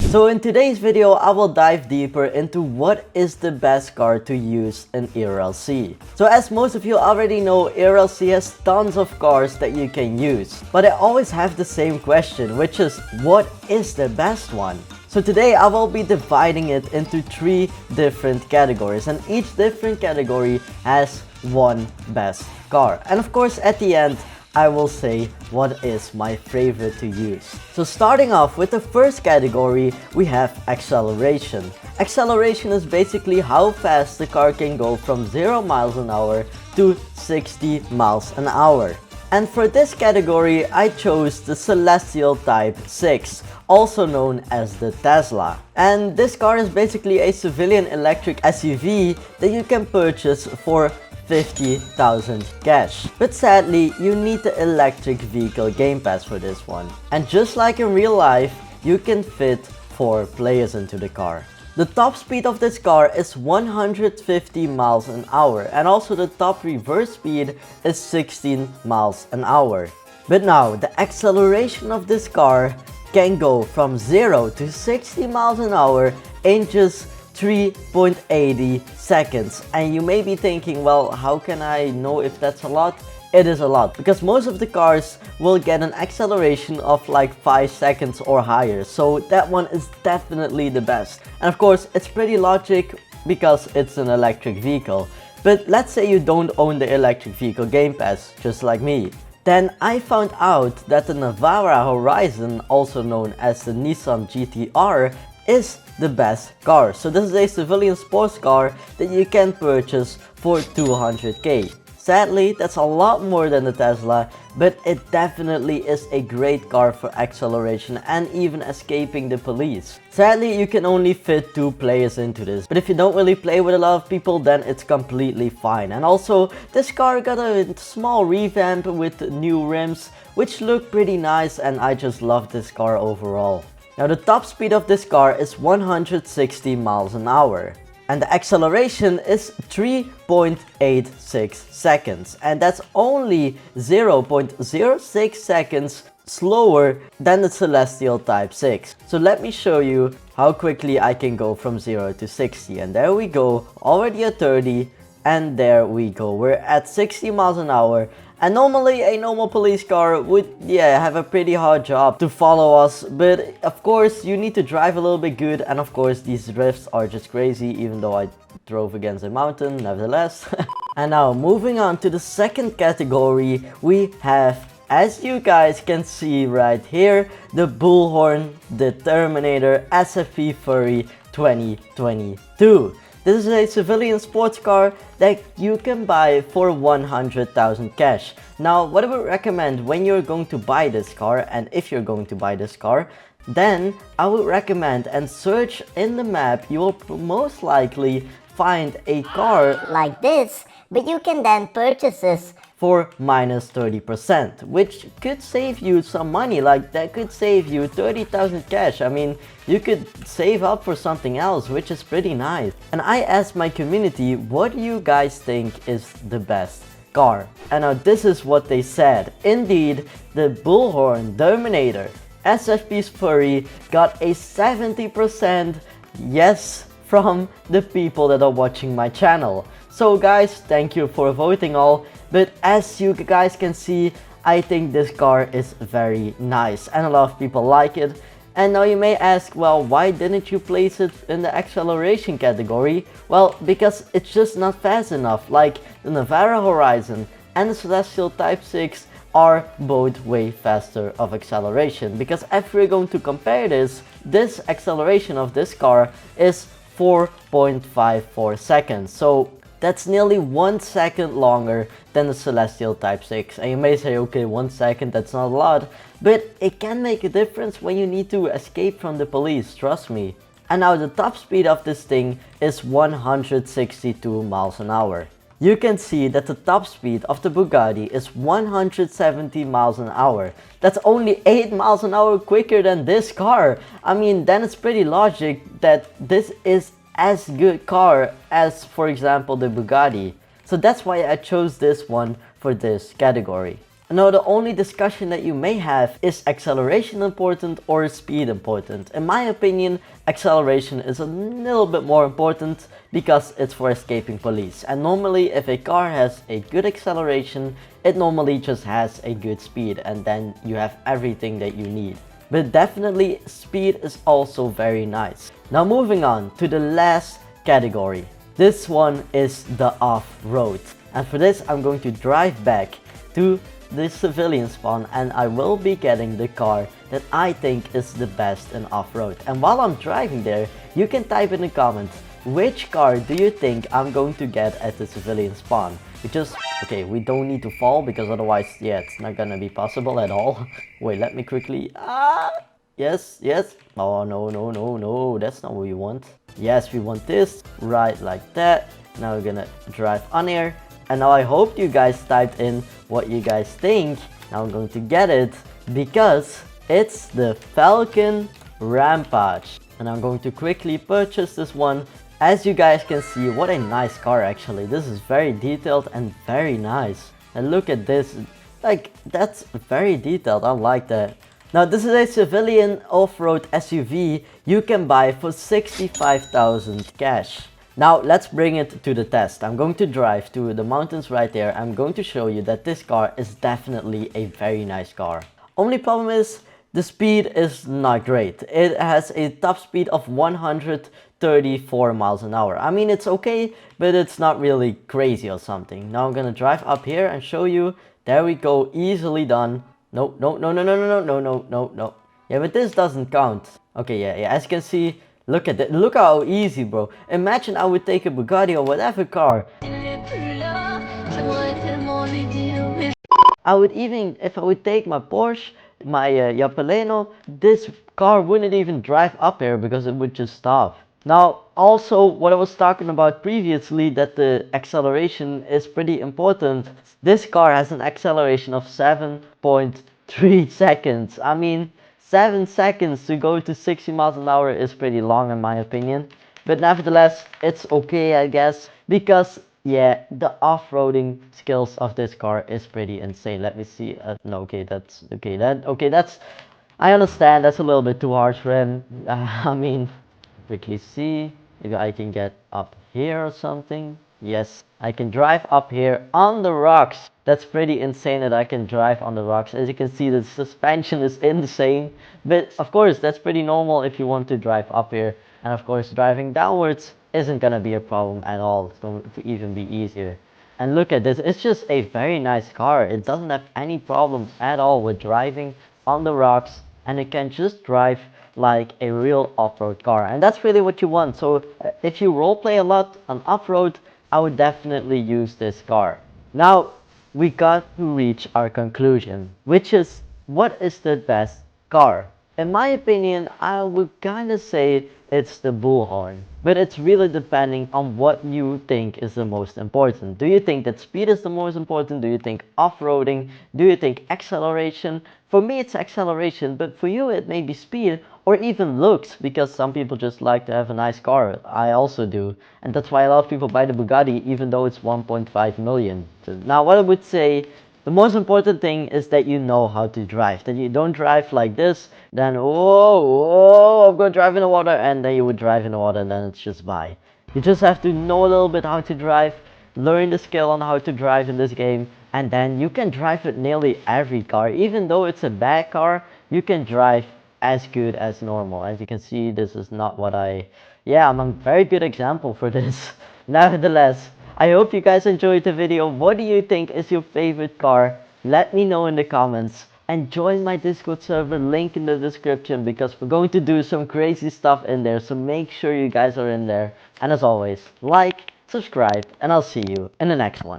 So in today's video, I will dive deeper into what is the best car to use in ERLC. So as most of you already know, ERLC has tons of cars that you can use. But I always have the same question, which is what is the best one? So today I will be dividing it into 3 different categories, and each different category has one best car. And of course at the end, I will say what is my favorite to use. So starting off with the first category, we have acceleration. Acceleration is basically how fast the car can go from 0 miles an hour to 60 miles an hour. And for this category, I chose the Celestial Type 6, also known as the Tesla. And this car is basically a civilian electric SUV that you can purchase for 50,000 cash. But sadly, you need the electric vehicle game pass for this one. And just like in real life, you can fit 4 players into the car. The top speed of this car is 150 miles an hour, and also the top reverse speed is 16 miles an hour. But now, the acceleration of this car can go from 0 to 60 miles an hour in just 3.80 seconds. And you may be thinking, well, how can I know if that's a lot? It is a lot, because most of the cars will get an acceleration of like 5 seconds or higher, so that one is definitely the best. And of course it's pretty logic because it's an electric vehicle. But let's say you don't own the electric vehicle game pass, just like me. Then I found out that the Navara Horizon, also known as the Nissan GT-R, is the best car. So this is a civilian sports car that you can purchase for 200k. Sadly, that's a lot more than the Tesla, but it definitely is a great car for acceleration and even escaping the police. Sadly, you can only fit 2 players into this, but if you don't really play with a lot of people, then it's completely fine. And also, this car got a small revamp with new rims, which look pretty nice, and I just love this car overall. Now, the top speed of this car is 160 miles an hour. And the acceleration is 3.86 seconds, and that's only 0.06 seconds slower than the Celestial Type 6. So let me show you how quickly I can go from 0 to 60, and there we go, already at 30, and there we go, we're at 60 miles an hour. And normally a normal police car would, have a pretty hard job to follow us, but of course you need to drive a little bit good, and of course these drifts are just crazy, even though I drove against a mountain nevertheless. And now moving on to the second category, we have, as you guys can see right here, the Bullhorn, the Terminator SFP Furry 2022. This is a civilian sports car that you can buy for 100,000 cash. Now, what I would recommend when you're going to buy this car, and if you're going to buy this car, then I would recommend and search in the map. You will most likely find a car like this, but you can then purchase this for minus 30%, which could save you some money. Like that could save you 30,000 cash. I mean, you could save up for something else, which is pretty nice. And I asked my community, what do you guys think is the best car? And now this is what they said. Indeed, the Bullhorn Terminator SFP's Furry got a 70% yes from the people that are watching my channel. So guys, thank you for voting all. But as you guys can see, I think this car is very nice and a lot of people like it. And now you may ask, well, why didn't you place it in the acceleration category? Well, because it's just not fast enough. Like the Navara Horizon and the Celestial Type 6 are both way faster of acceleration. Because if we're going to compare this acceleration of this car is 4.54 seconds. So that's nearly 1 second longer than the Celestial Type 6. And you may say, okay, 1 second, that's not a lot. But it can make a difference when you need to escape from the police, trust me. And now the top speed of this thing is 162 miles an hour. You can see that the top speed of the Bugatti is 170 miles an hour. That's only 8 miles an hour quicker than this car. I mean, then it's pretty logic that this is as good car as, for example, the Bugatti. So that's why I chose this one for this category. Now, the only discussion that you may have is acceleration important or speed important. In my opinion, acceleration is a little bit more important because it's for escaping police. And normally, if a car has a good acceleration, it normally just has a good speed, and then you have everything that you need. But definitely, speed is also very nice. Now, moving on to the last category. This one is the off-road. And for this, I'm going to drive back to the civilian spawn, and I will be getting the car that I think is the best in off-road. And while I'm driving there, you can type in the comments, which car do you think I'm going to get at the civilian spawn? Okay, we don't need to fall because otherwise, yeah, it's not gonna be possible at all. Wait, let me quickly, yes, yes. Oh, no, no, no, no, that's not what we want. Yes, we want this, right like that. Now we're gonna drive on here. And now I hope you guys typed in what you guys think. Now I'm going to get it because it's the Falcon Rampage. And I'm going to quickly purchase this one. As you guys can see, what a nice car actually. This is very detailed and very nice. And look at this, like that's very detailed, I like that. Now this is a civilian off-road SUV you can buy for 65,000 cash. Now let's bring it to the test. I'm going to drive to the mountains right there. I'm going to show you that this car is definitely a very nice car. Only problem is the speed is not great. It has a top speed of 134 miles an hour. I mean, it's okay, but it's not really crazy or something. Now I'm gonna drive up here and show you. There we go, easily done. No, no, no, no, no, no, no, no, no, no. Yeah, but this doesn't count. Okay, yeah, as you can see, look at that. Look how easy, bro. Imagine I would take a Bugatti or whatever car. I would even, if I would take my Porsche, my Yapaleno, this car wouldn't even drive up here because it would just stop. Now, also what I was talking about previously, that the acceleration is pretty important. This car has an acceleration of 7.3 seconds. I mean, 7 seconds to go to 60 miles an hour is pretty long in my opinion. But nevertheless, it's okay, I guess, because yeah, the off-roading skills of this car is pretty insane. Let me see. No, okay, that's okay. That's I understand. That's a little bit too harsh, friend. I mean, quickly see if I can get up here or something. Yes, I can drive up here on the rocks. That's pretty insane that I can drive on the rocks. As you can see, the suspension is insane. But of course, that's pretty normal if you want to drive up here. And of course, driving downwards isn't gonna be a problem at all. It's going to even be easier. And look at this, it's just a very nice car. It doesn't have any problems at all with driving on the rocks, and it can just drive like a real off-road car. And that's really what you want. So if you roleplay a lot on off-road, I would definitely use this car. Now, we got to reach our conclusion, which is, what is the best car? In my opinion, I would kind of say it's the Bullhorn. But it's really depending on what you think is the most important. Do you think that speed is the most important? Do you think off-roading? Do you think acceleration? For me, it's acceleration, but for you, it may be speed or even looks, because some people just like to have a nice car. I also do. And that's why a lot of people buy the Bugatti, even though it's 1.5 million. So now, what I would say, the most important thing is that you know how to drive. That you don't drive like this, then whoa, I'm gonna drive in the water, and then you would drive in the water, and then it's just bye. You just have to know a little bit how to drive, learn the skill on how to drive in this game, and then you can drive with nearly every car. Even though it's a bad car, you can drive as good as normal. As you can see, this is not what I'm a very good example for this. Nevertheless, I hope you guys enjoyed the video. What do you think is your favorite car? Let me know in the comments. And join my Discord server, link in the description, because we're going to do some crazy stuff in there. So make sure you guys are in there. And as always, like, subscribe, and I'll see you in the next one.